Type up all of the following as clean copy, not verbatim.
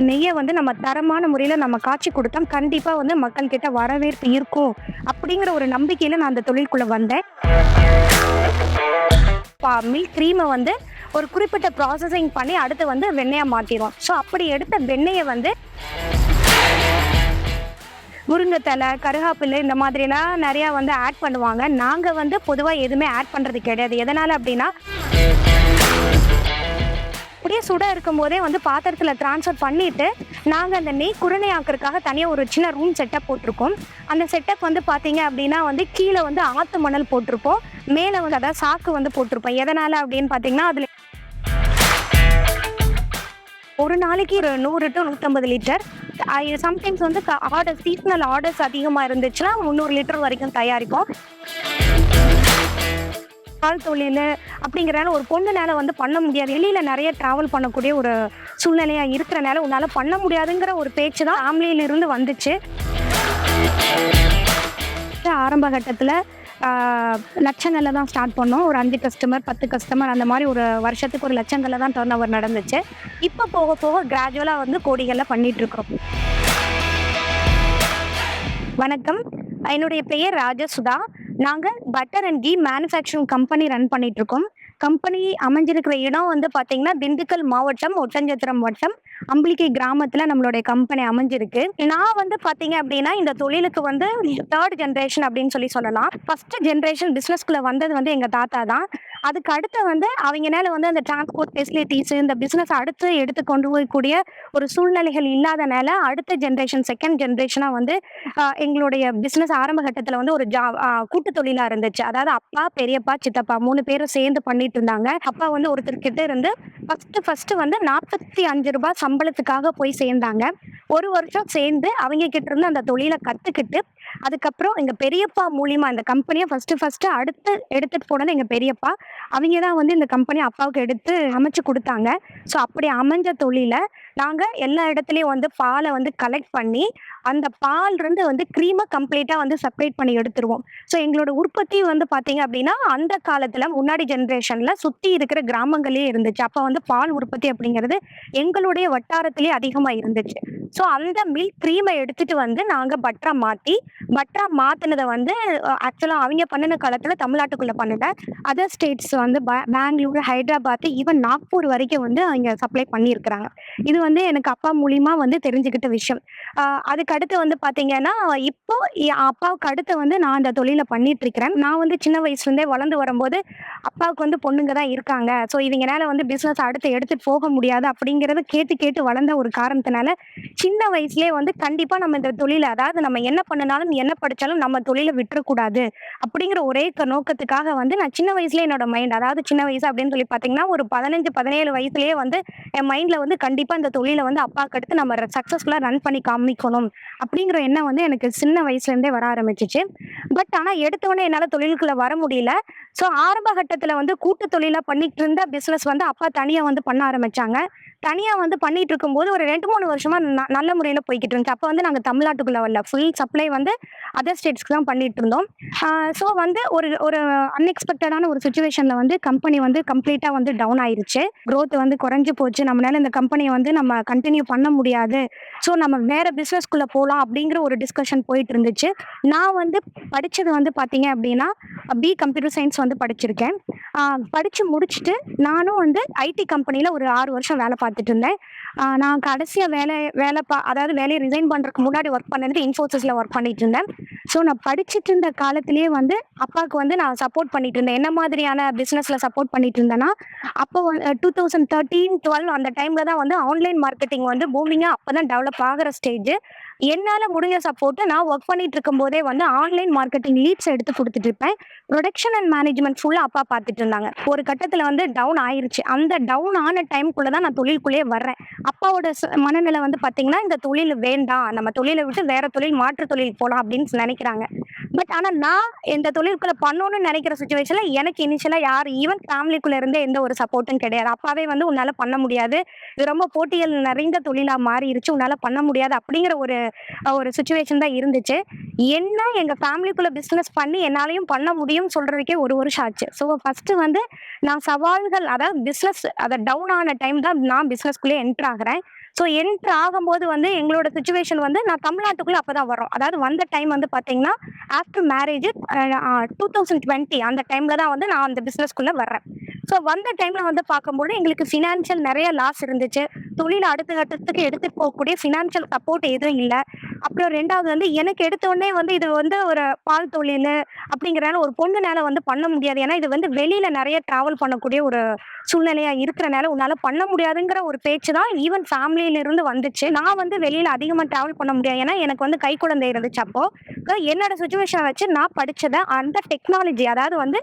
நெய்யை வந்து நம்ம தரமான முறையில் நம்ம காய்ச்சி கொடுத்தா கண்டிப்பாக வந்து மக்கள் கிட்ட வரவேற்பு இருக்கும் அப்படிங்கிற ஒரு நம்பிக்கையில் நான் அந்த தொழிலுக்குள்ளே வந்தேன். மில்க் க்ரீமை வந்து ஒரு குறிப்பிட்ட ப்ராசஸிங் பண்ணி அடுத்து வந்து வெண்ணெயாக மாற்றிடுவோம். ஸோ அப்படி எடுத்த வெண்ணெயை வந்து முருங்கைத்தலை, கருகாப்பிலை இந்த மாதிரிலாம் நிறையா வந்து ஆட் பண்ணுவாங்க. நாங்கள் வந்து பொதுவாக எதுவுமே ஆட் பண்ணுறது கிடையாது. எதனால் அப்படின்னா, அப்படியே சுட இருக்கும்போதே வந்து பாத்திரத்தில் ட்ரான்ஸ்ஃபர் பண்ணிவிட்டு நாங்கள் அந்த நெய் குருணை ஆக்கிறதுக்காக தனியாக ஒரு சின்ன ரூம் செட்டப் போட்டிருக்கோம். அந்த செட்டப் வந்து பார்த்தீங்க அப்படின்னா வந்து கீழே வந்து ஆற்று மணல் போட்டிருப்போம், மேலே வந்து அதாவது சாக்கு வந்து போட்டிருப்போம். எதனால் அப்படின்னு பார்த்தீங்கன்னா, அதில் ஒரு நாளைக்கு ஒரு 100 to 150 லிட்டர், சம்டைம்ஸ் வந்து ஆர்டர் சீசனல் ஆர்டர்ஸ் அதிகமாக இருந்துச்சுன்னா 300 லிட்டர் வரைக்கும் தயாரிப்போம். பால் தொழில் அப்படிங்கிறனால ஒரு பொண்ணுனால வந்து பண்ண முடியாது, வெளியில் நிறைய ட்ராவல் பண்ணக்கூடிய ஒரு சூழ்நிலையாக இருக்கிறனால உன்னால் பண்ண முடியாதுங்கிற ஒரு பேச்சு தான் ஃபேமிலியிலிருந்து வந்துச்சு. ஆரம்ப கட்டத்தில் லட்சங்களில் தான் ஸ்டார்ட் பண்ணோம். ஒரு 5 கஸ்டமர் 10 கஸ்டமர் அந்த மாதிரி ஒரு வருஷத்துக்கு ஒரு லட்சங்களில் தான் டர்ன் ஓவர் நடந்துச்சு. இப்போ போக போக கிராஜுவலாக வந்து கோடிகளில் பண்ணிகிட்ருக்கோம். வணக்கம், என்னுடைய பெயர் ராஜசுதா. நாங்கள் butter and ghee manufacturing company run பண்ணிகிட்ருக்கோம். கம்பெனி அமைஞ்சிருக்கிற இடம் வந்து பார்த்திங்கன்னா திண்டுக்கல் மாவட்டம், ஒட்டஞ்சத்திரம் வட்டம், அம்பிளிக்கை கிராமத்தில் நம்மளுடைய கம்பெனி அமைஞ்சிருக்கு. நான் வந்து பார்த்தீங்க அப்படின்னா இந்த தொழிலுக்கு வந்து 3rd ஜென்ரேஷன் அப்படின்னு சொல்லலாம். ஃபஸ்ட்டு ஜென்ரேஷன் பிஸ்னஸ்குள்ளே வந்தது வந்து எங்கள் தாத்தா தான். அதுக்கு அடுத்து வந்து அவங்கனால வந்து அந்த டிரான்ஸ்போர்ட் ஃபெசிலிட்டிஸ் இந்த பிஸ்னஸ் அடுத்து எடுத்து கொண்டு போகக்கூடிய ஒரு சூழ்நிலைகள் இல்லாதனால அடுத்த ஜென்ரேஷன் 2nd ஜென்ரேஷனாக வந்து எங்களுடைய பிஸ்னஸ் ஆரம்ப கட்டத்தில் வந்து ஒரு கூட்டு தொழிலாக இருந்துச்சு. அதாவது அப்பா, பெரியப்பா, சித்தப்பா 3 பேரும் சேர்ந்து பண்ணிட்டு இருந்தாங்க. அப்பா வந்து ஒருத்தர்கிட்ட இருந்து ஃபஸ்ட்டு வந்து 45 ரூபாய் சம்பளத்துக்காக போய் சேர்ந்தாங்க. ஒரு வருஷம் சேர்ந்து அவங்க கிட்ட இருந்து அந்த தொழிலை கற்றுக்கிட்டு அதுக்கப்புறம் எங்கள் பெரியப்பா மூலியமா இந்த கம்பெனியை ஃபஸ்ட்டு அடுத்து எடுத்துகிட்டு போனது எங்கள் பெரியப்பா. அவங்க தான் வந்து இந்த கம்பெனி அப்பாவுக்கு எடுத்து அமைச்சு கொடுத்தாங்க. ஸோ அப்படி அமைஞ்ச தொழிலை நாங்கள் எல்லா இடத்துலையும் வந்து பாலை வந்து கலெக்ட் பண்ணி அந்த பால்லேருந்து வந்து க்ரீமை கம்ப்ளீட்டாக வந்து செப்பரேட் பண்ணி எடுத்துருவோம். ஸோ எங்களோட உற்பத்தி வந்து பார்த்தீங்க அப்படின்னா அந்த காலத்தில் முன்னாடி ஜென்ரேஷனில் சுற்றி இருக்கிற கிராமங்களே இருந்துச்சு. அப்போ வந்து பால் உற்பத்தி அப்படிங்கிறது எங்களுடைய வட்டாரத்திலே அதிகமாக இருந்துச்சு. ஸோ அந்த மில்க் க்ரீமை எடுத்துகிட்டு வந்து நாங்கள் பட்டரா மாற்றினதை வந்து ஆக்சுவலாக அவங்க பண்ணின காலத்தில் தமிழ்நாட்டுக்குள்ளே பண்ணல, அதர் ஸ்டேட்ஸ் வந்து பெங்களூர், ஹைதராபாத், ஈவன் நாக்பூர் வரைக்கும் வந்து அவங்க சப்ளை பண்ணியிருக்கிறாங்க. இது வந்து எனக்கு அப்பா மூலிமா வந்து தெரிஞ்சுக்கிட்ட விஷயம். அதுக்கு அடுத்து வந்து பார்த்தீங்கன்னா இப்போ அப்பாவுக்கு அடுத்து வந்து நான் அந்த தொழிலை பண்ணிகிட்ருக்கிறேன். நான் வந்து சின்ன வயசுலேருந்தே வளர்ந்து வரும்போது அப்பாவுக்கு வந்து பொண்ணுங்க தான் இருக்காங்க, ஸோ இவங்கனால வந்து பிஸ்னஸ் அடுத்து எடுத்துகிட்டு போக முடியாது அப்படிங்கிறத கேட்டு வளர்ந்த ஒரு காரணத்தினால சின்ன வயசுலேயே வந்து கண்டிப்பாக நம்ம இந்த தொழிலை, அதாவது நம்ம என்ன பண்ணினாலும் என்ன படித்தாலும் நம்ம தொழிலை விட்டுறக்கூடாது அப்படிங்கிற ஒரே நோக்கத்துக்காக வந்து நான் சின்ன வயசுலேயே என்னோட மைண்ட், அதாவது சின்ன வயசு அப்படின்னு சொல்லி பார்த்தீங்கன்னா ஒரு 15-17 வயசுலேயே வந்து என் மைண்டில் வந்து கண்டிப்பாக இந்த தொழிலை வந்து அப்பாவுக்கு அடுத்து நம்ம சக்ஸஸ்ஃபுல்லாக ரன் பண்ணி காமிக்கணும் அப்படிங்கிற எண்ணம் வந்து எனக்கு சின்ன வயசுலேருந்தே வர ஆரம்பிச்சிச்சு. பட் ஆனால் எடுத்தோடனே என்னால் தொழிலுக்குள்ளே வர முடியல. ஸோ ஆரம்ப கட்டத்தில் வந்து கூட்டு தொழிலாக பண்ணிட்டு இருந்த பிஸ்னஸ் வந்து அப்பா தனியாக வந்து பண்ண ஆரம்பித்தாங்க. தனியாக வந்து பண்ணிட்டு இருக்கும்போது ஒரு 2-3 வருஷமாக நல்ல முறையில் போய்கிட்டு இருந்துச்சு. அப்போ வந்து நாங்கள் தமிழ்நாட்டுக்குள்ளே வரல, ஃபுல் சப்ளை வந்து அதர் ஸ்டேட்ஸ்க்கு தான் பண்ணிட்டு இருந்தோம். ஸோ வந்து ஒரு அன்எக்ஸ்பெக்டடான ஒரு சுச்சுவேஷனில் வந்து கம்பெனி வந்து கம்ப்ளீட்டாக வந்து டவுன் ஆயிடுச்சு. க்ரோத் வந்து குறைஞ்சி போச்சு. நம்மளால இந்த கம்பெனியை வந்து நம்ம கண்டினியூ பண்ண முடியாது, ஸோ நம்ம வேறு பிஸ்னஸ்குள்ளே போகலாம் அப்படிங்கிற ஒரு டிஸ்கஷன் போயிட்டு இருந்துச்சு. நான் வந்து படித்தது வந்து பார்த்தீங்க அப்படின்னா பி கம்ப்யூட்டர் சயின்ஸ் வந்து படிச்சிருக்கேன். படித்து முடிச்சுட்டு நானும் வந்து ஐடி கம்பெனியில் ஒரு 6 வருஷம் வேலை பார்த்துட்டு இருந்தேன். நான் கடைசியாக அதாவது வேலையை ரிசைன் பண்ணுறதுக்கு முன்னாடி ஒர்க் பண்ணது இன்ஃபோசிஸில் ஒர்க் பண்ணிட்டு இருந்தேன். ஸோ நான் படிச்சுட்டு இருந்த காலத்திலேயே வந்து அப்பாவுக்கு வந்து நான் சப்போர்ட் பண்ணிட்டு இருந்தேன். என்ன மாதிரியான பிஸ்னஸில் சப்போர்ட் பண்ணிட்டு இருந்தேன்னா, அப்போ 2013-12 அந்த டைமில் தான் வந்து ஆன்லைன் மார்க்கெட்டிங் வந்து பூமிங்காக அப்போ தான் டெவலப் ஆகிற ஸ்டேஜ். என்னால் முடிஞ்ச சப்போர்ட்டு நான் ஒர்க் பண்ணிட்டு இருக்கும்போதே வந்து ஆன்லைன் மார்க்கெட்டிங் லீட்ஸ் எடுத்து கொடுத்துட்டு இருப்பேன். ப்ரொடக்ஷன் அண்ட் மேனேஜ்மெண்ட் ஃபுல்லாக அப்பா பார்த்துட்டு இருந்தாங்க. ஒரு கட்டத்தில் வந்து டவுன் ஆயிடுச்சு. அந்த டவுன் ஆன டைம்குள்ளே தான் நான் தொழிலுக்குள்ளேயே வர்றேன். அப்பாவோட மனநிலை வந்து பார்த்தீங்கன்னா இந்த தொழில் வேண்டாம், நம்ம தொழிலை விட்டு வேறு தொழில், மாற்று தொழில் போகலாம் அப்படின்னு நினைக்கிறாங்க. பட் ஆனா நான் இந்த தொழிலுக்குள்ள பண்ணணும்னு நினைக்கிற சுச்சுவேஷன்ல எனக்கு இனிஷியலா யார் ஈவன் ஃபேமிலிக்குள்ள இருந்தே எந்த ஒரு சப்போர்ட்டும் கிடையாது. அப்பாவே வந்து உன்னால பண்ண முடியாது. இது ரொம்ப போட்டிகள் நிறைந்த தொழிலா மாறிருச்சு. உன்னால பண்ண முடியாது அப்படிங்கிற ஒரு சிச்சுவேஷன் தான் இருந்துச்சு. என்ன எங்க ஃபேமிலிக்குள்ள பிசினஸ் பண்ணி என்னாலயும் பண்ண முடியும்னு சொல்றதுக்கே 1 வருஷம் ஆச்சு. ஸோ ஃபர்ஸ்ட் வந்து நான் சவால்கள் அதாவது பிசினஸ் டவுன் ஆன டைம் தான் நான் பிசினஸ்க்குள்ளே என்டர் ஆகுறேன். ஸோ என்டர் ஆகும்போது வந்து எங்களோட சிச்சுவேஷன் வந்து நான் தமிழ்நாட்டுக்குள்ள அப்பதான் வரோம். அதாவது வந்த டைம் வந்து பாத்தீங்கன்னா ஆஃப்டர் மேரேஜ் 2020 அந்த டைம்ல தான் வந்து நான் அந்த பிசினஸ்க்குள்ள வர்றேன். ஸோ வந்த டைம்ல வந்து பார்க்கும்போது எங்களுக்கு ஃபினான்ஷியல் நிறைய லாஸ் இருந்துச்சு. தொழில் அடுத்த கட்டத்துக்கு எடுத்துட்டு போகக்கூடிய ஃபினான்ஷியல் சப்போர்ட் எதுவும் இல்லை. அப்புறம் 2வது வந்து எனக்கு எடுத்த உடனே வந்து இது வந்து ஒரு பால் தொழில் அப்படிங்கிறனால ஒரு பொண்ணுனால வந்து பண்ண முடியாது. ஏன்னா இது வந்து வெளியில நிறைய டிராவல் பண்ணக்கூடிய ஒரு சூழ்நிலையா இருக்கிறனால உன்னால பண்ண முடியாதுங்கிற ஒரு பேச்சு தான் ஈவன் ஃபேமிலியில இருந்து வந்துச்சு. நான் வந்து வெளியில அதிகமா டிராவல் பண்ண முடியாது. ஏன்னா எனக்கு வந்து கை குழந்தை இருந்துச்சு அப்போ. என்னோட சுச்சுவேஷன் வச்சு நான் படிச்சதை அந்த டெக்னாலஜி அதாவது வந்து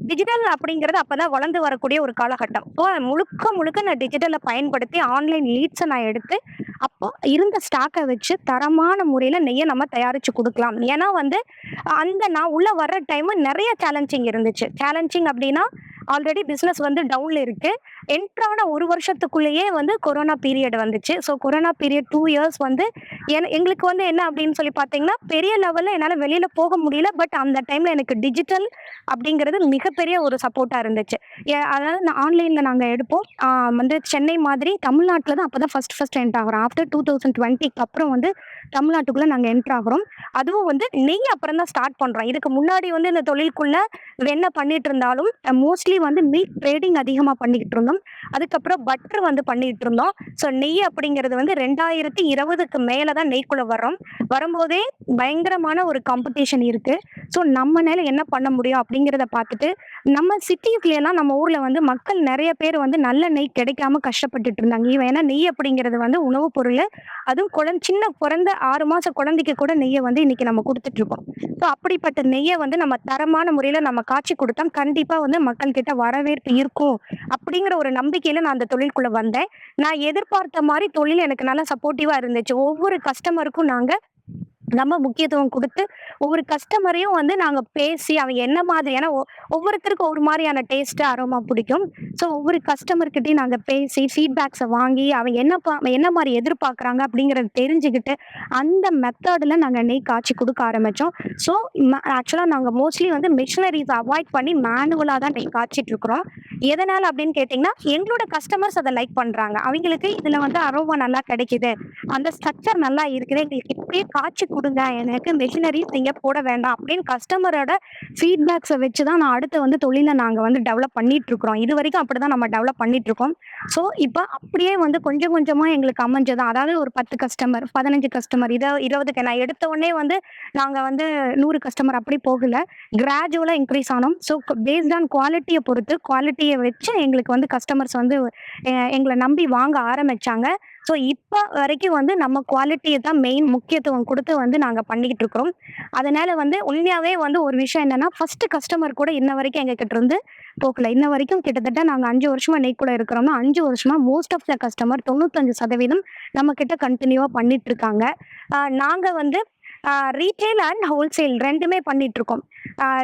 டிஜிட்டல் அப்படிங்கிறது அப்பதான் வளர்ந்து வரக்கூடிய ஒரு காலகட்டம். ஸோ முழுக்க முழுக்க நான் டிஜிட்டலை பயன்படுத்தி ஆன்லைன் லீட்ஸை நான் எடுத்து அப்போ இருந்த ஸ்டாக்கை வச்சு தரமான முறையில நெய்யை நம்ம தயாரிச்சு கொடுக்கலாம். ஏன்னா வந்து அந்த நான் உள்ள வர்ற டைம் நிறைய சேலஞ்சிங் இருந்துச்சு. சேலஞ்சிங் அப்படின்னா ஆல்ரெடி பிசினஸ் வந்து டவுன்ல இருக்கு. என்ட்ரான 1 வருஷத்துக்குள்ளேயே வந்து கொரோனா பீரியட் வந்துச்சு. ஸோ கொரோனா பீரியட் 2 இயர்ஸ் வந்து எங்களுக்கு வந்து என்ன அப்படின்னு சொல்லி பார்த்தீங்கன்னா பெரிய லெவல்ல என்னால் வெளியில போக முடியல. பட் அந்த டைம்ல எனக்கு டிஜிட்டல் அப்படிங்கிறது மிகப்பெரிய ஒரு சப்போர்ட்டா இருந்துச்சு. அதாவது நான் ஆன்லைன்ல நாங்க எடுப்போம். வந்து சென்னை மாதிரி தமிழ்நாட்டில் தான் அப்பதான் ஃபர்ஸ்ட் என்டர் ஆகிறோம். ஆஃப்டர் 2020க்கு அப்புறம் வந்து தமிழ்நாட்டுக்குள்ள நாங்க என்டர் ஆகிறோம். அதுவும் வந்து நெய் அப்புறம் தான் ஸ்டார்ட் பண்றோம். இதுக்கு முன்னாடி வந்து இந்த தொழிலுக்குள்ள வெண்ணெய் பண்ணிட்டு இருந்தாலும் மோஸ்ட்லி வந்து மில்க் ட்ரேடிங் அதிகமா பண்ணிக்கிட்டு இருந்தோம். அதுக்கப்புறம் பட்டர் வந்து பண்ணிட்டு இருந்தோம். ஸோ நெய் அப்படிங்கிறது வந்து 2020க்கு மேல தான் நெய்க்குள்ள வர்றோம். வரும்போதே பயங்கரமான ஒரு காம்படிஷன் இருக்கு. ஸோ நம்மனால என்ன பண்ண முடியும் அப்படிங்கிறத பார்த்துட்டு நம்ம சிட்டிஸ்லாம் நம்ம ஊர்ல வந்து மக்கள் நிறைய பேர் வந்து நல்ல நெய் கிடைக்காம கஷ்டப்பட்டுட்டு இருந்தாங்க. ஏன்னா நெய் அப்படிங்கிறது வந்து உணவுப் பொருள். அதுவும் சின்ன பிறந்த 6 மாச குழந்தைக்கு கூட நெய்யை வந்து இன்னைக்கு நம்ம கொடுத்துட்டு இருக்கோம். ஸோ அப்படிப்பட்ட நெய்யை வந்து நம்ம தரமான முறையில நம்ம காய்ச்சி கொடுத்தா கண்டிப்பா வந்து மக்கள் கிட்ட வரவேற்பு இருக்கும் அப்படிங்கிற ஒரு நம்பிக்கையில நான் அந்த தொழிலுக்குள்ள வந்தேன். நான் எதிர்பார்த்த மாதிரி தொழில் எனக்கு நல்லா சப்போர்ட்டிவா இருந்துச்சு. ஒவ்வொரு கஸ்டமருக்கும் நாங்க நம்ம முக்கியத்துவம் கொடுத்து ஒவ்வொரு கஸ்டமரையும் வந்து நாங்க பேசி அவன் என்ன மாதிரி ஏன்னா ஒவ்வொருத்தருக்கும் ஒரு மாதிரியான டேஸ்ட் அரோமா பிடிக்கும். ஸோ ஒவ்வொரு கஸ்டமர்கிட்டையும் நாங்க பேசி ஃபீட்பேக்ஸை வாங்கி அவன் என்ன மாதிரி எதிர்பார்க்குறாங்க அப்படிங்கிறத தெரிஞ்சுக்கிட்டு அந்த மெத்தடில் நாங்கள் நெய் காய்ச்சி கொடுக்க ஆரம்பித்தோம். ஸோ ஆக்சுவலாக நாங்கள் மோஸ்ட்லி வந்து மிஷினரிஸ் அவாய்ட் பண்ணி மேனுவலாக தான் நெய் காய்ச்சிட்டு இருக்கிறோம். எதனால் அப்படின்னு கேட்டிங்கன்னா எங்களோட கஸ்டமர்ஸ் அதை லைக் பண்ணுறாங்க. அவங்களுக்கு இதில் வந்து அரோமா நல்லா கிடைக்குது, அந்த ஸ்ட்ரக்சர் நல்லா இருக்குது, எங்களுக்கு இப்படியே காய்ச்சி கொடுங்க, எனக்கு மெஷினரிஸ் நீங்க போட வேண்டாம் அப்படின்னு கஸ்டமரோட ஃபீட்பேக்ஸை வச்சு தான் நான் அடுத்து வந்து தொழிலை நாங்கள் வந்து டெவலப் பண்ணிட்டு இருக்கிறோம். இது வரைக்கும் அப்படிதான் நம்ம டெவலப் பண்ணிட்டு இருக்கோம். ஸோ இப்போ அப்படியே வந்து கொஞ்சம் கொஞ்சமா எங்களுக்கு அமைஞ்சதான். அதாவது ஒரு 10 கஸ்டமர் 15 கஸ்டமர் 20க்கு நான் எடுத்த உடனே வந்து நாங்கள் வந்து 100 கஸ்டமர் அப்படி போகல, கிராஜுவலாக இன்க்ரீஸ் ஆனோம். ஸோ பேஸ்ட் ஆன் குவாலிட்டியை பொறுத்து குவாலிட்டியை வச்சு எங்களுக்கு வந்து கஸ்டமர்ஸ் வந்து எங்களை நம்பி வாங்க ஆரம்பிச்சாங்க. ஸோ இப்போ வரைக்கும் வந்து நம்ம குவாலிட்டியை தான் மெயின் முக்கியத்துவம் கொடுத்து வந்து நாங்கள் பண்ணிக்கிட்டு இருக்கிறோம். அதனால வந்து உண்மையாகவே வந்து ஒரு விஷயம் என்னன்னா ஃபர்ஸ்ட் கஸ்டமர் கூட இன்ன வரைக்கும் எங்ககிட்ட இருந்து போகல. இன்ன வரைக்கும் கிட்டத்தட்ட நாங்கள் 5 வருஷமா நெய்க்குள்ள இருக்கிறோம்னா 5 வருஷமா மோஸ்ட் ஆஃப் த கஸ்டமர் 95% நம்ம கிட்ட கண்டினியூவாக பண்ணிட்டு இருக்காங்க. நாங்கள் வந்து ரீட்டைல் அண்ட் ஹோல்சேல் 2மே பண்ணிட்டு இருக்கோம்.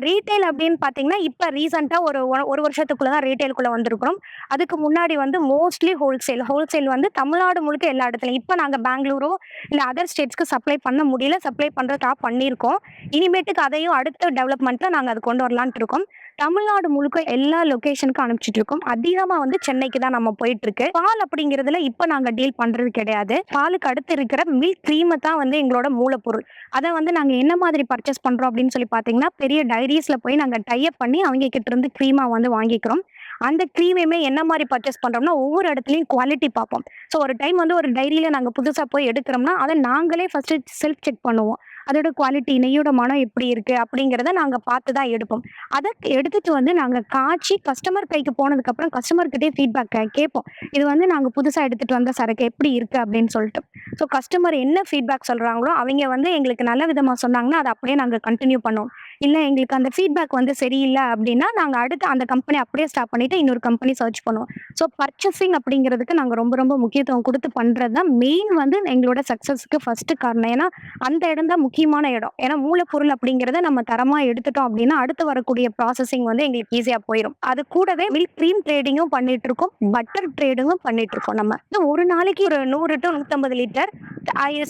ரீட்டைல் அப்படின்னு பார்த்தீங்கன்னா இப்போ ரீசெண்டாக ஒரு வருஷத்துக்குள்ள தான் ரீட்டைலுக்குள்ள வந்திருக்கிறோம். அதுக்கு முன்னாடி வந்து மோஸ்ட்லி ஹோல்சேல் வந்து தமிழ்நாடு முழுக்க எல்லா இடத்துலையும் இப்போ நாங்கள் பெங்களூரோ இல்லை அதர் ஸ்டேட்ஸ்க்கு சப்ளை பண்ண முடியல, சப்ளை பண்ணுறதா பண்ணியிருக்கோம். இனிமேட்டுக்கு அதையும் அடுத்த டெவலப்மெண்ட்டில் நாங்கள் அது கொண்டு வரலான்ட்டு இருக்கோம். தமிழ்நாடு முழுக்க எல்லா லொகேஷனுக்கும் அனுப்பிச்சிட்டு இருக்கோம். அதிகமாக வந்து சென்னைக்கு தான் நம்ம போயிட்டு இருக்கு. பால் அப்படிங்கிறதுல இப்போ நாங்கள் டீல் பண்றது கிடையாது. பாலுக்கு அடுத்து இருக்கிற மில்க் க்ரீமை தான் வந்து எங்களோட மூலப்பொருள். அதை வந்து நாங்கள் என்ன மாதிரி பர்ச்சேஸ் பண்றோம் அப்படின்னு சொல்லி பார்த்தீங்கன்னா பெரிய டைரிஸ்ல போய் நாங்கள் டைப் பண்ணி அவங்க கிட்ட இருந்து க்ரீமா வந்து வாங்கிக்கிறோம். அந்த க்ரீமையுமே என்ன மாதிரி பர்ச்சேஸ் பண்றோம்னா ஒவ்வொரு இடத்துலையும் குவாலிட்டி பார்ப்போம். ஸோ ஒரு டைம் வந்து ஒரு டைரியில நாங்கள் புதுசாக போய் எடுக்கிறோம்னா அதை நாங்களே ஃபர்ஸ்ட் செல்ஃப் செக் பண்ணுவோம். அதோட குவாலிட்டி நெய்யோட மனம் எப்படி இருக்கு அப்படிங்கிறத நாங்கள் பார்த்து தான் எடுப்போம். அதை எடுத்துட்டு வந்து நாங்கள் காய்ச்சி கஸ்டமர் கைக்கு போனதுக்கப்புறம் கஸ்டமர்கிட்டே ஃபீட்பேக் கேட்போம். இது வந்து நாங்கள் புதுசாக எடுத்துட்டு வந்த சரக்கு எப்படி இருக்கு அப்படின்னு சொல்லிட்டு. ஸோ கஸ்டமர் என்ன ஃபீட்பேக் சொல்றாங்களோ அவங்க வந்து எங்களுக்கு நல்ல விதமாக சொன்னாங்கன்னா அதை அப்படியே நாங்கள் கண்டினியூ பண்ணுவோம். இல்ல எங்களுக்கு அந்த ஃபீட்பேக் வந்து சரியில்ல அப்படின்னா, நாங்க அடுத்து அந்த கம்பெனி அப்படியே ஸ்டாப் பண்ணிட்டு இன்னொரு கம்பெனி சர்ச் பண்ணுவோம். ஸோ பர்ச்சேசிங் அப்படிங்கிறதுக்கு நாங்க ரொம்ப ரொம்ப முக்கியத்துவம் குடுத்து பண்றது தான் மெயின் வந்து எங்களோட சக்சஸ்க்கு ஃபர்ஸ்ட் காரணம். ஏன்னா, அந்த இடம் தான் முக்கியமான இடம். ஏன்னா மூலப்பொருள் அப்படிங்கிறத நம்ம தரமா எடுத்துட்டோம் அப்படின்னா, அடுத்து வரக்கூடிய ப்ராசஸிங் வந்து எங்களுக்கு ஈஸியா போயிரும். அது கூடவே மில்க் கிரீம் ட்ரேடிங்கும் பண்ணிட்டு இருக்கோம். பட்டர் ட்ரேடிங்கும் பண்ணிட்டு இருக்கோம் நம்ம. ஒரு நாளைக்கு ஒரு 100 டூ 150 லிட்டர்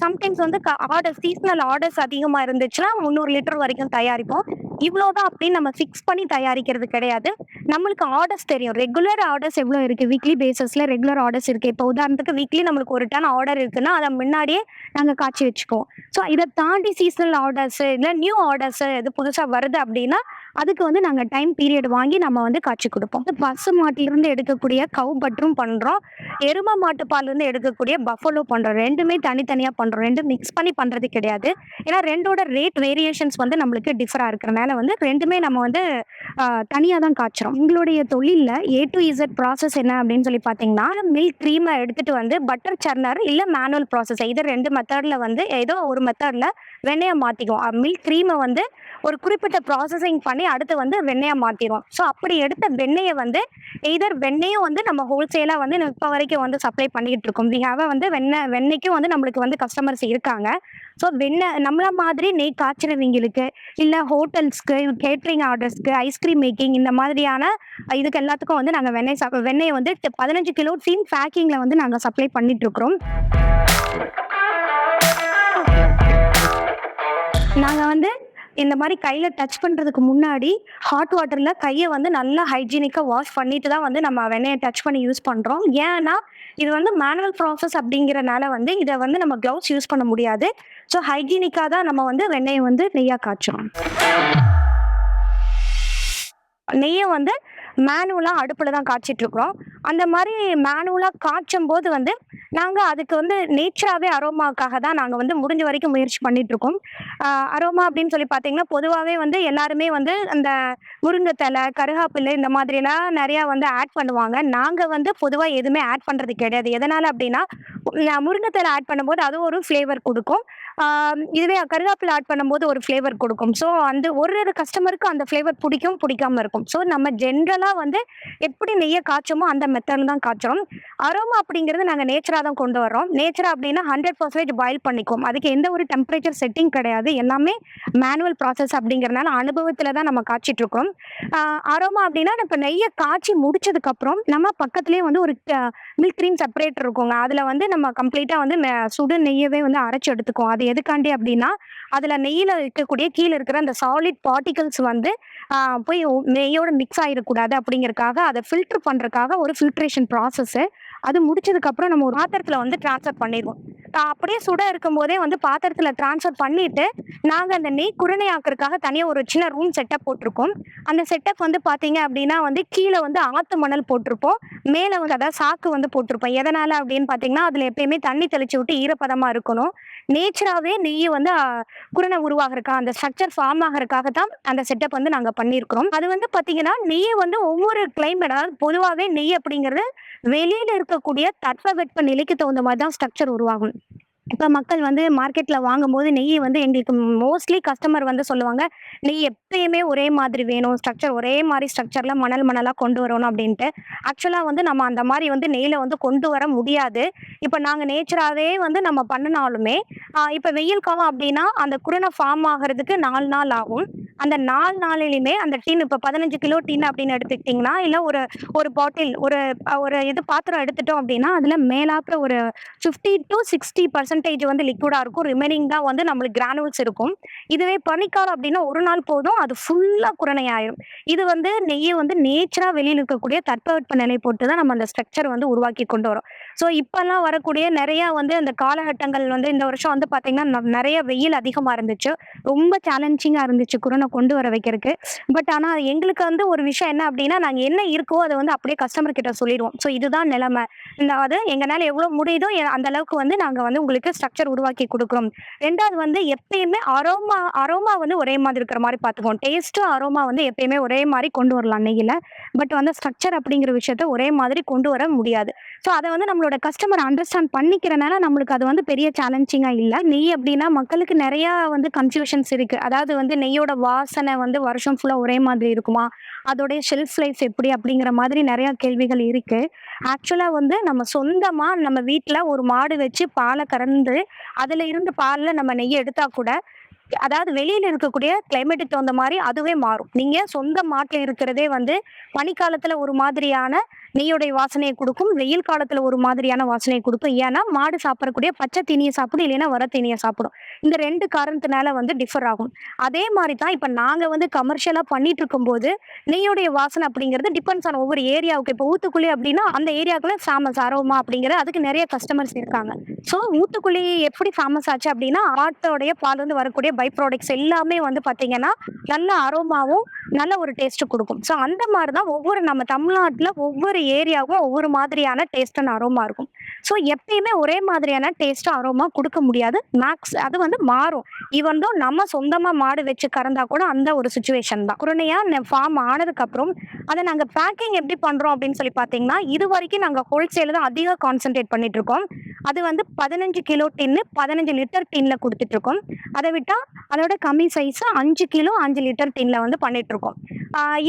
சம்டைம்ஸ் வந்து ஆர்டர் சீசனல் ஆர்டர்ஸ் அதிகமா இருந்துச்சுன்னா 300 லிட்டர் வரைக்கும் தயாரிப்போம். இவ்வளோதான் அப்படின்னு நம்ம ஃபிக்ஸ் பண்ணி தயாரிக்கிறது கிடையாது. நம்மளுக்கு ஆர்டர்ஸ் தெரியும். ரெகுலர் ஆர்டர்ஸ் எவ்வளோ இருக்கு? வீக்லி பேசிஸ்ல ரெகுலர் ஆர்டர்ஸ் இருக்கு. இப்போ உதாரணத்துக்கு வீக்லி நம்மளுக்கு 1 டன் ஆர்டர் இருக்குன்னா, அத முன்னாடியே நாங்க காய்ச்சி வச்சுக்குவோம். ஸோ இத தாண்டி சீசனல் ஆர்டர்ஸ் இல்ல நியூ ஆர்டர்ஸ் எது புதுசா வருது அப்படின்னா, அதுக்கு வந்து நாங்க டைம் பீரியட் வாங்கி நம்ம வந்து காய்ச்சி குடுப்போம். பசு மாட்டிலிருந்து எடுக்கக்கூடிய கவ் பட்டரும் பண்றோம். எரும மாட்டு பால்லேருந்து எடுக்கக்கூடிய பஃபலோ பண்றோம். 2மே தனித்தனியா பண்றோம். 2ம் மிக்ஸ் பண்ணி பண்றது கிடையாது. ஏன்னா 2ஓட ரேட் வேரியேஷன்ஸ் வந்து நம்மளுக்கு டிஃபரா இருக்கிறனால வந்து 2மே நம்ம வந்து தனியா தான் காய்ச்சுறோம். எங்களுடைய தொழில்ல ஏ டூ இசட் ப்ராசஸ் என்ன அப்படின்னு சொல்லி பார்த்தீங்கன்னா, மில்க் கிரீம எடுத்துட்டு வந்து பட்டர் சர்னர் இல்ல மேனுவல் ப்ராசஸ் எய்தர் 2 மெத்தட்ல வந்து ஏதோ ஒரு மெத்தட்ல வெண்ணெயா மாத்திக்குவோம். மில்க் கிரீம வந்து ஒரு குறிப்பிட்ட ப்ராசஸிங் பண்ணி அடுத்து வந்து வெண்ணெயா மாத்திருவோம். ஸோ அப்படி எடுத்த வெண்ணெய வந்து எய்தர் வெண்ணெயும் வந்து நம்ம ஹோல்சேலா வந்து இப்ப வரைக்கும் வந்து சப்ளை பண்ணிட்டு இருக்கோம். வி ஹேவ் வந்து வெண்ணெய்க்கும் வந்து நம்மளுக்கு வந்து கஸ்டமர்ஸ் இருக்காங்க. ஸோ நம்மள மாதிரி நெய் காய்ச்சறவங்களுக்கு இல்ல ஹோட்டல்ஸ்க்கு, கேட்டரிங் ஆர்டர்ஸ்க்கு, ஐஸ்கிரீம் மேக்கிங் இந்த மாதிரியான இதுக்கு எல்லாத்துக்கும் வந்து நாங்க வெண்ணெய வந்து 15 கிலோ டின் பேக்கிங்ல வந்து நாங்க சப்ளை பண்ணிட்டு இருக்கிறோம். நாங்க வந்து இந்த மாரி கையில டச் பண்றதுக்கு முன்னாடி, ஹாட் வாட்டர்ல கைய வந்து நல்லா ஹைஜீனிக்கா வாஷ் பண்ணிட்டு தான் வந்து நம்ம வெண்ணெய டச் பண்ணி யூஸ் பண்றோம். ஏன்னா, இது வந்து மேனுவல் ப்ராசஸ் அப்படிங்கிறனால வந்து இத வந்து நம்ம கிளவுஸ் யூஸ் பண்ண முடியாது. ஸோ ஹைஜீனிக்கா தான் நம்ம வந்து வெண்ணெய வந்து நெய்யா காய்ச்சுறோம். நெய்ய வந்து மேனுவலா அடுப்புல தான் காய்ச்சிட்டு இருக்கிறோம். அந்த மாரி மேனுவலா காய்ச்சும்போது வந்து, நாங்க அதுக்கு வந்து நேச்சராவே அரோமாக்காக தான் நாங்க வந்து முடிஞ்ச வரைக்கும் முயற்சி பண்ணிட்டு இருக்கோம். அரோமா அப்படின்னு சொல்லி பார்த்தீங்கன்னா, பொதுவாவே வந்து எல்லாருமே வந்து அந்த முருங்கை தழை, கருகாப்பில்லு இந்த மாதிரிலாம் நெறையா வந்து ஆட் பண்ணுவாங்க. நாங்க வந்து பொதுவா எதுவுமே ஆட் பண்றது கிடையாது. எதனால அப்படின்னா, முருங்கை தழை ஆட் பண்ணும்போது அது ஒரு ஃப்ளேவர் குடுக்கும். இதுவே கருகாப்பிலை ஆட் பண்ணும்போது ஒரு ஃப்ளேவர் குடுக்கும். ஸோ அந்த ஒரு கஸ்டமருக்கு அந்த ஃப்ளேவர் பிடிக்கும், பிடிக்காம இருக்கும். ஸோ நம்ம ஜென்ரலா வந்து எப்படி நெய்ய காய்ச்சோமோ அந்த மெத்தட்ல தான் காய்ச்சுறோம். அரோமா அப்படிங்கிறது நாங்க நேச்சரா தான் கொண்டு வர்றோம். நேச்சரா அப்படின்னா 100% பாயில் பண்ணிக்குவோம். அதுக்கு எந்த ஒரு டெம்பரேச்சர் செட்டிங் கிடையாது. எல்லாமே மேனுவல் ப்ராசஸ் அப்படிங்கிறனால அனுபவத்துல தான் நம்ம காய்ச்சிட்டு இருக்கோம். அரோமா அப்படின்னா இப்ப நெய்ய காய்ச்சி முடிச்சதுக்கு அப்புறம் நம்ம பக்கத்திலேயே வந்து ஒரு மில்க் கிரீம் செப்பரேட்டர் இருக்குங்க. அதுல வந்து நம்ம கம்ப்ளீட்டா வந்து சுடு நெய்யவே வந்து அரைச்சு எடுத்துக்குவோம். அது எதுக்காண்டி அப்படின்னா, அதுல நெய்யில இருக்கக்கூடிய கீழ இருக்கிற அந்த சாலிட் பார்ட்டிகிள்ஸ் வந்து போய் நெய்யோட மிக்ஸ் ஆயிறக்கூடாது அப்படிங்கிறதுக்காக, அத ஃபில்டர் பண்றதுக்காக ஒரு ஃபில்ட்ரேஷன் ப்ராசஸ். அது முடிச்சதுக்கு அப்புறம் நம்ம ஒரு பாத்திரத்துல வந்து ட்ரான்ஸ்ஃபர் பண்ணிருவோம். அப்படியே சுட இருக்கும்போதே வந்து பாத்திரத்துல ட்ரான்ஸ்ஃபர் பண்ணிட்டு, நாங்க அந்த நெய் குருணை ஆக்குறதுக்காக தனியா ஒரு சின்ன ரூம் செட்டப் போட்டிருக்கோம். அந்த செட்டப் வந்து பார்த்தீங்க அப்படின்னா வந்து கீழ வந்து ஆத்து மணல் போட்டிருப்போம். மேல வந்து அதாவது சாக்கு வந்து போட்டிருப்போம். எதனால அப்படின்னு பார்த்தீங்கன்னா, அதுல எப்பயுமே தண்ணி தெளிச்சு விட்டு ஈரப்பதமா இருக்கணும். நேச்சராவே நெய்ய வந்து குருணை உருவாகுறதுக்காக அந்த ஸ்ட்ரக்சர் ஃபார்ம் ஆகுறதுக்காக தான் அந்த செட்டப் வந்து நாங்க பண்ணியிருக்கிறோம். அது வந்து பார்த்தீங்கன்னா, நெய்ய வந்து ஒவ்வொரு கிளைமேட் அதாவது பொதுவாவே நெய் அப்படிங்கிறது வெளியில இருக்கக்கூடிய தட்பவெட்ப நிலைக்கு தகுந்த மாரி தான் ஸ்ட்ரக்சர் உருவாகும். இப்ப மக்கள் வந்து மார்க்கெட்ல வாங்கும்போது நெய் வந்து எங்களுக்கு மோஸ்ட்லி கஸ்டமர் வந்து சொல்லுவாங்க, "நெய் எப்பயுமே ஒரே மாதிரி வேணும். ஸ்ட்ரக்சர் ஒரே மாரி ஸ்ட்ரக்சர்ல மணல் மணலா கொண்டு வரணும்." அப்படின்ட்டு. ஆக்சுவலா வந்து நம்ம அந்த மாரி வந்து நெய்யில வந்து கொண்டு வர முடியாது. இப்ப நாங்க நேச்சராவே வந்து நம்ம பண்ணுனாலுமே, இப்ப வெயில் காலம் அப்படின்னா, அந்த குருணை ஃபார்ம் ஆகுறதுக்கு 4 நாள் ஆகும். அந்த 4 நாளிலுமே அந்த டின் இப்ப 15 கிலோ டின் அப்படின்னு எடுத்துக்கிட்டீங்கன்னா, இல்ல ஒரு ஒரு பாட்டில் ஒரு ஒரு இது பாத்திரம் எடுத்துட்டோம் அப்படின்னா, அதுல மேலாப்புல ஒரு 50-60% வந்து லிக்விடா இருக்கும். ரிமைனிங் தான் வந்து நம்மளுக்கு கிரானுல்ஸ் இருக்கும். இதுவே பனிக்காலம் அப்படின்னா 1 நாள் போதும். அது ஃபுல்லா குருணை ஆயிரும். இது வந்து நெய்ய வந்து நேச்சரா வெளியில இருக்கக்கூடிய தட்பவெட்ப நிலை பொறுத்து தான் நம்ம அந்த ஸ்ட்ரக்சர் வந்து உருவாக்கி கொண்டு வரோம். ஸோ இப்பல்லாம் வரக்கூடிய நெறைய வந்து அந்த காலகட்டங்கள் வந்து இந்த வருஷம் வந்து பார்த்தீங்கன்னா, நெறைய வெயில் அதிகமா இருந்துச்சு. ரொம்ப சேலஞ்சிங்கா இருந்துச்சு குருணை கொண்டு வர வைக்கிறக்கு. பட் ஆனா எங்களுக்கு வந்து ஒரு விஷயம் என்ன அப்படின்னா, நாங்க என்ன இருக்கோ அத வந்து அப்படியே கஸ்டமர் கிட்ட சொல்லிருவோம். ஸோ இதுதான் நிலைமை. அதாவது எங்கனால எவ்வளோ முடியுதோ அந்த அளவுக்கு வந்து நாங்க வந்து உங்களுக்கு அவங்களுக்கு ஸ்ட்ரக்சர் உருவாக்கி குடுக்குறோம். 2வது வந்து எப்பயுமே அரோமா அரோமா வந்து ஒரே மாதிரி இருக்கிற மாரி பார்த்துக்குவோம். டேஸ்ட்டும், அரோமா வந்து எப்பயுமே ஒரே மாரி கொண்டு வரலாம் நெய்யில. பட் வந்து ஸ்ட்ரக்சர் அப்படிங்கிற விஷயத்த ஒரே மாதிரி கொண்டு வர முடியாது. ஸோ அத வந்து நம்மளோட கஸ்டமர் அண்டர்ஸ்டாண்ட் பண்ணிக்கிறனால நம்மளுக்கு அது வந்து பெரிய சேலஞ்சிங்கா இல்ல. நெய் அப்படின்னா மக்களுக்கு நெறையா வந்து கன்ஃப்யூஷன்ஸ் இருக்கு. அதாவது வந்து நெய்யோட வாசனை வந்து வருஷம் ஃபுல்லா ஒரே மாதிரி இருக்குமா? அதோடைய ஷெல்ஃப் லைஃப் எப்படி? அப்படிங்கிற மாதிரி நெறையா கேள்விகள் இருக்கு. ஆக்சுவலா வந்து நம்ம சொந்தமா நம்ம வீட்ல ஒரு மாடு வச்சு பால கறந்து, அதுல இருந்து பால்ல நம்ம நெய்ய எடுத்தா கூட அதாவது வெளியில இருக்கக்கூடிய கிளைமேட்டுக்கு தகுந்த மாரி அதுவே மாறும். நீங்க சொந்த மாட்டுல இருக்கிறதே வந்து பனிக்காலத்துல ஒரு மாதிரியான நெய்யோடைய வாசனைய குடுக்கும். வெயில் காலத்துல ஒரு மாதிரியான வாசனைய குடுக்கும். ஏன்னா, மாடு சாப்பிடக்கூடிய பச்சை தீனிய சாப்பிடும், இல்லைன்னா வர தீனிய சாப்பிடும். இந்த 2 காரணத்தினால வந்து டிஃபர் ஆகும். அதே மாரி தான் இப்ப நாங்க வந்து கமர்ஷியலா பண்ணிட்டு இருக்கும்போது, நெய்யோடைய வாசனை அப்படிங்கிறது டிபெண்ட்ஸ் ஆன் ஒவ்வொரு ஏரியாவுக்கு. இப்போ ஊத்துக்குளி அப்படின்னா, அந்த ஏரியாக்குள்ள ஃபேமஸ் அரோமா அப்படிங்கிற அதுக்கு நெறைய கஸ்டமர்ஸ் இருக்காங்க. ஸோ ஊத்துக்குளி எப்படி ஃபேமஸ் ஆச்சு அப்படின்னா, ஆட்டோடைய பால்லருந்து வரக்கூடிய பை ப்ராடக்ட்ஸ் எல்லாமே வந்து பார்த்தீங்கன்னா, நல்ல அரோமாவும், நல்ல ஒரு டேஸ்ட் குடுக்கும். ஸோ அந்த மாரி தான் ஒவ்வொரு நம்ம தமிழ்நாட்டுல ஒவ்வொரு ஏரியாவும் ஒவ்வொரு மாதிரியான டேஸ்ட் அண்ட் அரோமா இருக்கும். ஸோ எப்பயுமே ஒரே மாதிரியான டேஸ்ட், அரோமா குடுக்க முடியாது. அது வந்து மாறும். ஈவன் தோ நம்ம சொந்தமா மாடு வச்சு கறந்தா கூட அந்த ஒரு சிச்சுவேஷன் தான். குருணையா ஃபார்ம் ஆனதுக்கப்புறம், அத நாங்க பேக்கிங் எப்படி பண்றோம் அப்படின்னு சொல்லி பார்த்தீங்கன்னா, இதுவரைக்கும் நாங்க ஹோல்சேல் தான் அதிக கான்சன்ட்ரேட் பண்ணிட்டு இருக்கோம். அது வந்து 15 கிலோ டின்னு, 15 லிட்டர் டின்ல குடுத்துட்டு இருக்கோம். அத விட்டா அதோட கம்மி சைஸ் 5 கிலோ 5 லிட்டர் டின்ல வந்து பண்ணிட்டு இருக்கோம்.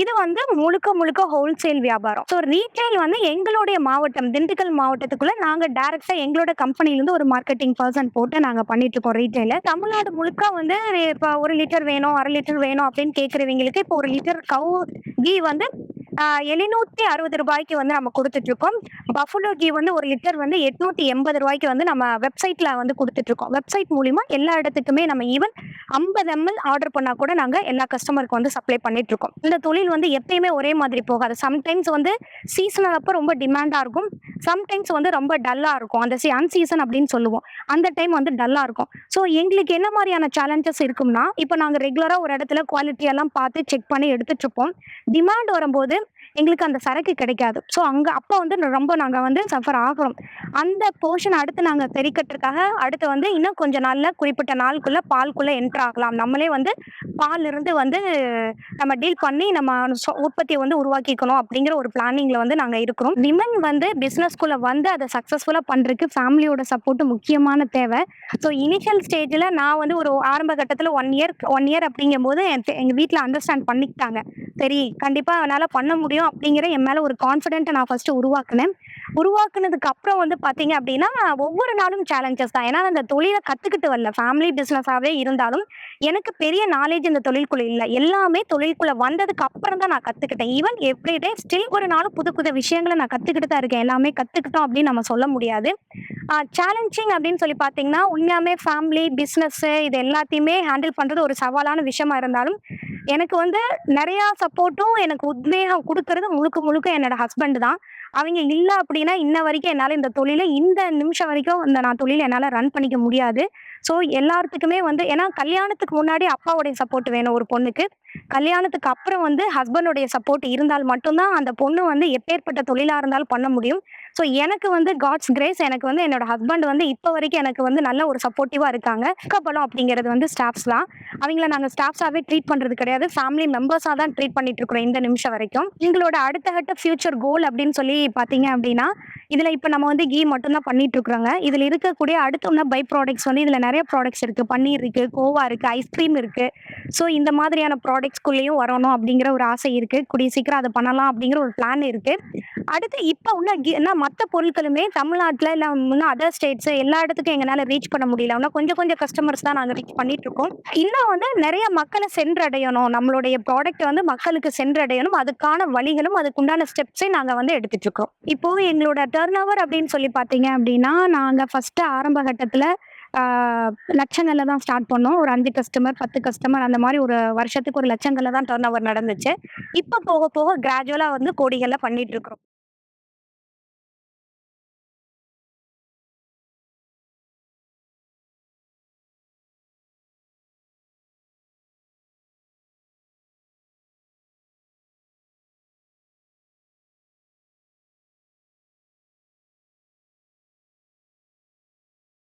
இது வந்து முழுக்க முழுக்க ஹோல்சேல் வியாபாரம். ஸோ ரீட்டெயில் வந்து எங்களுடைய மாவட்டம், திண்டுக்கல் மாவட்டத்துக்குள்ள நாங்க டைரக்ட்டா எங்களோட கம்பெனிலேருந்து ஒரு மார்க்கெட்டிங் பெர்சன் போட்டு நாங்க பண்ணிட்டு இருக்கோம் ரீட்டெயில. தமிழ்நாடு முழுக்க வந்து இப்ப 1 லிட்டர் வேணும், 1/2 லிட்டர் வேணும் அப்படின்னு கேட்கிறவங்களுக்கு இப்போ 1 லிட்டர் கவ் கீ வந்து ரூ. 760 வந்து நம்ம குடுத்துட்டு இருக்கோம். பஃபலோ கீ வந்து 1 லிட்டர் வந்து ரூ. 880 வந்து நம்ம வெப்சைட்ல வந்து குடுத்துட்டு இருக்கோம். வெப்சைட் மூலியமா எல்லா இடத்துக்குமே நம்ம ஈவன் 50 எம்எல் ஆர்டர் பண்ணா கூட நாங்க எல்லா கஸ்டமருக்கு வந்து சப்ளை பண்ணிட்டு இருக்கோம். இந்த தொழில் வந்து எப்பயுமே ஒரே மாதிரி போகாது. சம்டைம்ஸ் வந்து சீசனல் அப்ப ரொம்ப டிமாண்டா இருக்கும். சம்டைம்ஸ் வந்து ரொம்ப டல்லா இருக்கும். அந்த அன்சீசன் அப்படின்னு சொல்லுவோம். அந்த டைம் வந்து டல்லா இருக்கும். ஸோ எங்களுக்கு என்ன மாரியான சேலஞ்சஸ் இருக்கும்னா, இப்ப நாங்க ரெகுலரா ஒரு இடத்துல குவாலிட்டி எல்லாம் பார்த்து செக் பண்ணி எடுத்துட்டு இருப்போம். டிமாண்ட் வரும்போது எங்களுக்கு அந்த சரக்கு கிடைக்காது. ஸோ அப்ப வந்து ரொம்ப நாங்க வந்து சஃபர் ஆகுறோம். அந்த போர்ஷன் அடுத்து நாங்க தெரிக்கட்டுறதுக்காக அடுத்து வந்து இன்னும் கொஞ்ச நாள்ல குறிப்பிட்ட நாளுக்குள்ள பால்குள்ள என்டர் ஆகலாம். நம்மளே வந்து பால்லிருந்து வந்து நம்ம டீல் பண்ணி நம்ம உற்பத்திய வந்து உருவாக்கிக்கணும் அப்படிங்கிற ஒரு பிளானிங்ல வந்து நாங்க இருக்கிறோம். விமன் வந்து பிசினஸ்குள்ள வந்து அத சக்சஸ்ஃபுல்லா பண்றதுக்கு ஃபேமிலியோட சப்போர்ட் முக்கியமான தேவை. ஸோ இனிஷியல் ஸ்டேஜ்ல நான் வந்து ஒரு ஆரம்ப கட்டத்துல 1 இயர் அப்படிங்கும்போது எங்க வீட்ல அண்டர்ஸ்டாண்ட் பண்ணிக்கிட்டாங்க. சரி, கண்டிப்பா என்னால பண்ண முடியும் அப்படிங்கிற என் மேல ஒரு கான்ஃபிடென்ட்ட நான் ஃபர்ஸ்ட் உருவாக்குனேன். உருவாக்குனதுக்கு அப்புறம் வந்து பார்த்தீங்க அப்படின்னா, ஒவ்வொரு நாளும் சேலஞ்சஸ் தான். ஏன்னா அந்த தொழில கத்துக்கிட்டு வரல. ஃபேமிலி பிசினஸாவே இருந்தாலும், எனக்கு பெரிய நாலேட்ஜ் இந்த தொழிலுக்குள்ள இல்ல. எல்லாமே தொழிலுக்குள்ள வந்ததுக்கு அப்புறம் தான் நான் கத்துக்கிட்டேன். ஈவன் எவ்ரிடே ஸ்டில் ஒரு நாளும் புது புது விஷயங்கள நான் கத்துக்கிட்டு தான் இருக்கேன். எல்லாமே கத்துக்கிட்டோம் அப்படின்னு நம்ம சொல்ல முடியாது. சேலஞ்சிங் அப்படின்னு சொல்லி பார்த்தீங்கன்னா, உண்மையாமே ஃபேமிலி, பிசினஸ் இது எல்லாத்தையுமே ஹேண்டில் பண்றது ஒரு சவாலான விஷயமா இருந்தாலும், எனக்கு வந்து நெறையா சப்போர்ட்டும் எனக்கு உத்வேகம் குடுக்குறது முழுக்க முழுக்க என்னோட ஹஸ்பண்ட் தான். அவைங்க இல்ல அப்படின்னா, இன்ன வரைக்கும் என்னால இந்த தொழில இந்த நிமிஷம் வரைக்கும் நான் தொழில என்னால ரன் பண்ணிக்க முடியாது. ஸோ எல்லாத்துக்குமே வந்து ஏன்னா கல்யாணத்துக்கு முன்னாடி அப்பாவுடைய சப்போர்ட் வேணும் ஒரு பொண்ணுக்கு. கல்யாணத்துக்கு அப்புறம் வந்து ஹஸ்பண்டோடைய சப்போர்ட் இருந்தால் மட்டும் தான் அந்த பொண்ணு வந்து எப்பேற்பட்ட தொழிலா இருந்தாலும் பண்ண முடியும். ஸோ எனக்கு வந்து காட்ஸ் கிரேஸ் எனக்கு வந்து என்னோட ஹஸ்பண்ட் வந்து இப்ப வரைக்கும் எனக்கு வந்து நல்ல ஒரு சப்போர்ட்டிவா இருக்காங்க. பலம் அப்படிங்கிறது வந்து ஸ்டாஃப்ஸ் தான். அவைங்கள நாங்க ஸ்டாஃப்ஸாவே ட்ரீட் பண்றது கிடையாது. ஃபேமிலி மெம்பர்ஸா தான் ட்ரீட் பண்ணிட்டு இருக்கிறோம் இந்த நிமிஷம் வரைக்கும். எங்களோட அடுத்த கட்ட ஃபியூச்சர் கோல் அப்படின்னு சொல்லி பார்த்தீங்க அப்படின்னா, இதுல இப்ப நம்ம வந்து கீ மட்டும் தான் பண்ணிட்டு இருக்கிறோங்க. இதுல இருக்கக்கூடிய அடுத்த உள்ள பை ப்ராடக்ட்ஸ் வந்து இதுல நெறைய ப்ராடக்ட்ஸ் இருக்கு. பன்னீர் இருக்கு, கோவா இருக்கு, ஐஸ்கிரீம் இருக்கு. ஸோ இந்த மாதிரியான ப்ராடக்ட்ஸ்குள்ளேயும் வரணும் அப்படிங்கிற ஒரு ஆசை இருக்கு. கூடிய சீக்கிரம் அத பண்ணலாம் அப்படிங்கிற ஒரு பிளான் இருக்கு. அடுத்து இப்ப உள்ள மத்த பொருட்களுமே தமிழ்நாட்டுல இல்ல இன்னும் அதர் ஸ்டேட்ஸ் எல்லா இடத்துக்கும் எங்கனால ரீச் பண்ண முடியல. இன்னும் கொஞ்சம் கொஞ்சம் கஸ்டமர்ஸ் தான் நாங்க ரீச் பண்ணிட்டு இருக்கோம். இன்னும் வந்து நெறைய மக்கள சென்றடையணும். நம்மளுடைய ப்ராடக்ட் வந்து மக்களுக்கு சென்றடையணும். அதுக்கான வழிகளும் அதுக்குண்டான ஸ்டெப்ஸையும் நாங்க வந்து எடுத்துட்டு இருக்கோம். இப்போ எங்களோட டர்ன் ஓவர் அப்படின்னு சொல்லி பார்த்தீங்க அப்படின்னா, நாங்க ஃபர்ஸ்ட் ஆரம்ப கட்டத்துல ஆ லட்சங்கள்ல தான் ஸ்டார்ட் பண்ணோம். ஒரு 5 கஸ்டமர், 10 கஸ்டமர் அந்த மாரி ஒரு வருஷத்துக்கு ஒரு லட்சங்கள்ல தான் டர்ன் ஓவர் நடந்துச்சு. இப்ப போக போக கிராஜுவலா வந்து கோடிகள்ல பண்ணிட்டு இருக்கிறோம்.